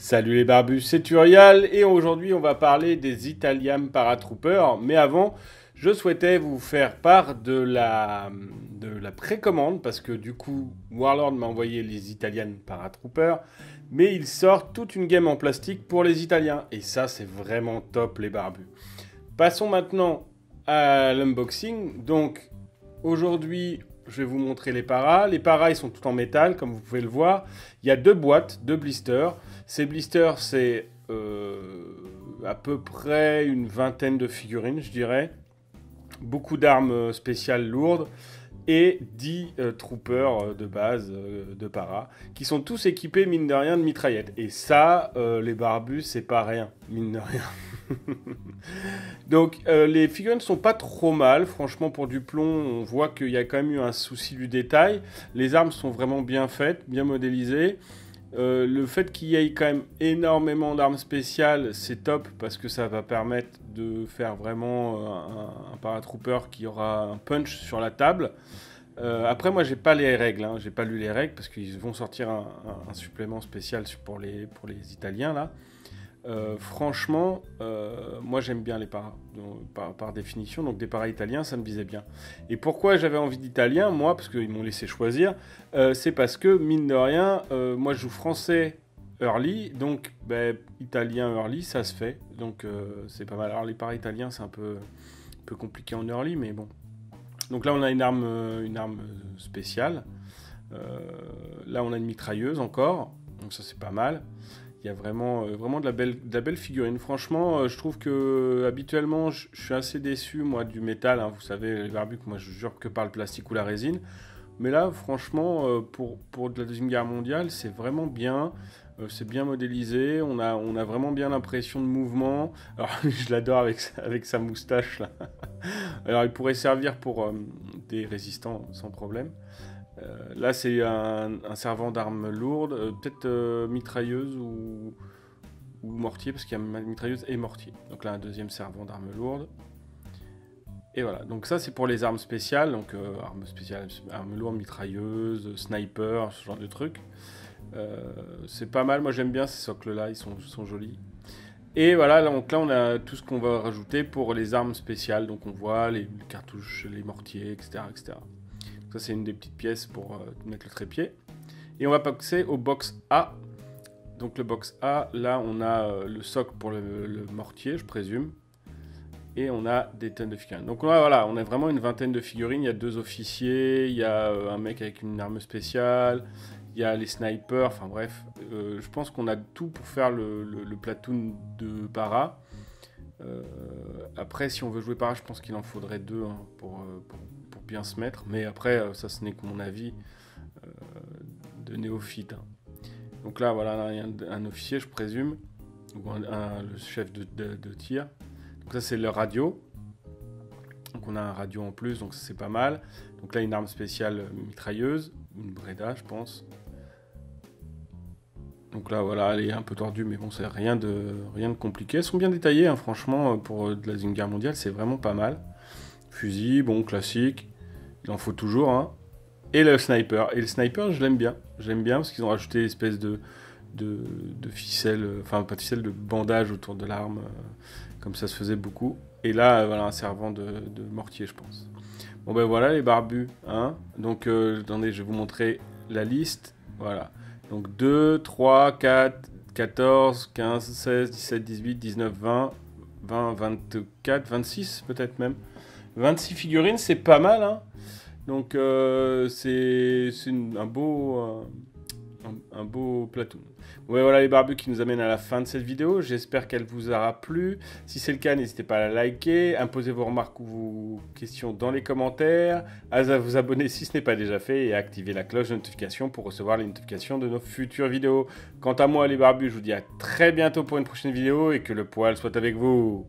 Salut les barbus, c'est Turial et aujourd'hui on va parler des Italian Paratroopers. Mais avant, je souhaitais vous faire part de la précommande parce que du coup Warlord m'a envoyé les Italian Paratroopers, mais il sort toute une gamme en plastique pour les Italiens et ça c'est vraiment top les barbus. Passons maintenant à l'unboxing. Donc aujourd'hui je vais vous montrer les paras. Les paras ils sont tout en métal comme vous pouvez le voir. Il y a deux boîtes, deux blisters. Ces blisters, c'est à peu près une vingtaine de figurines, je dirais. Beaucoup d'armes spéciales lourdes et 10 troopers de base, de para, qui sont tous équipés, mine de rien, de mitraillettes. Et ça, les barbus, c'est pas rien, mine de rien. Donc, les figurines sont pas trop mal. Franchement, pour du plomb, on voit qu'il y a quand même eu un souci du détail. Les armes sont vraiment bien faites, bien modélisées. Le fait qu'il y ait quand même énormément d'armes spéciales, c'est top parce que ça va permettre de faire vraiment un paratrooper qui aura un punch sur la table. Après, moi, j'ai pas les règles, hein. J'ai pas lu les règles parce qu'ils vont sortir un supplément spécial pour les Italiens là. Franchement, moi j'aime bien les paras, par définition, donc des paras italiens, ça me disait bien. Et pourquoi j'avais envie d'italien, moi, parce qu'ils m'ont laissé choisir, c'est parce que, mine de rien, moi je joue français early, donc italien early, ça se fait, donc c'est pas mal. Alors les paras italiens, c'est un peu compliqué en early, mais bon. Donc là on a une arme spéciale, là on a une mitrailleuse encore, donc ça c'est pas mal. Il y a vraiment de la belle figurine. Franchement, je trouve que habituellement, je suis assez déçu, moi, du métal. Hein. Vous savez, les barbus, moi, je jure que par le plastique ou la résine. Mais là, franchement, pour de la Deuxième Guerre mondiale, c'est vraiment bien. C'est bien modélisé. On a vraiment bien l'impression de mouvement. Alors, je l'adore avec sa moustache, là. Alors, il pourrait servir pour des résistants sans problème. Là, c'est un servant d'armes lourdes, peut-être mitrailleuse ou mortier, parce qu'il y a mitrailleuse et mortier. Donc là, un deuxième servant d'armes lourdes. Et voilà, donc ça, c'est pour les armes spéciales. Donc armes spéciales, armes lourdes, mitrailleuses, sniper, ce genre de trucs. C'est pas mal, moi j'aime bien ces socles-là, ils sont jolis. Et voilà, donc là, on a tout ce qu'on va rajouter pour les armes spéciales. Donc on voit les cartouches, les mortiers, etc. etc. Ça, c'est une des petites pièces pour mettre le trépied. Et on va passer au box A. Donc le box A, là, on a le socle pour le mortier, je présume. Et on a des tonnes de figurines. Donc voilà, on a vraiment une vingtaine de figurines. Il y a deux officiers, il y a un mec avec une arme spéciale, il y a les snipers, enfin bref. Je pense qu'on a tout pour faire le platoon de para. Après, si on veut jouer para, je pense qu'il en faudrait deux hein, pour bien se mettre, mais après ça ce n'est que mon avis de néophyte. Hein. Donc là voilà, il y a un officier je présume, ou le chef de tir. Donc ça c'est le radio. Donc on a un radio en plus, donc c'est pas mal. Donc là une arme spéciale mitrailleuse, une Breda je pense. Donc là voilà, elle est un peu tordue, mais bon c'est rien de compliqué. Elles sont bien détaillées, hein, franchement pour de la Deuxième Guerre mondiale c'est vraiment pas mal. Fusil, bon classique. Il en faut toujours, hein. Et le sniper. Et le sniper, je l'aime bien. J'aime bien parce qu'ils ont rajouté l'espèce de ficelle, enfin pas de ficelle, de bandage autour de l'arme, comme ça se faisait beaucoup. Et là, voilà, un servant de mortier, je pense. Bon ben voilà les barbus, hein. Donc, attendez, je vais vous montrer la liste. Voilà. Donc 2, 3, 4, 14, 15, 16, 17, 18, 19, 20, 20, 24, 26 peut-être même. 26 figurines, c'est pas mal, hein. Donc c'est un beau platoon. Ouais, voilà les barbus qui nous amènent à la fin de cette vidéo. J'espère qu'elle vous aura plu. Si c'est le cas, n'hésitez pas à la liker, imposez vos remarques ou vos questions dans les commentaires, à vous abonner si ce n'est pas déjà fait et à activer la cloche de notification pour recevoir les notifications de nos futures vidéos. Quant à moi les barbus, je vous dis à très bientôt pour une prochaine vidéo et que le poil soit avec vous.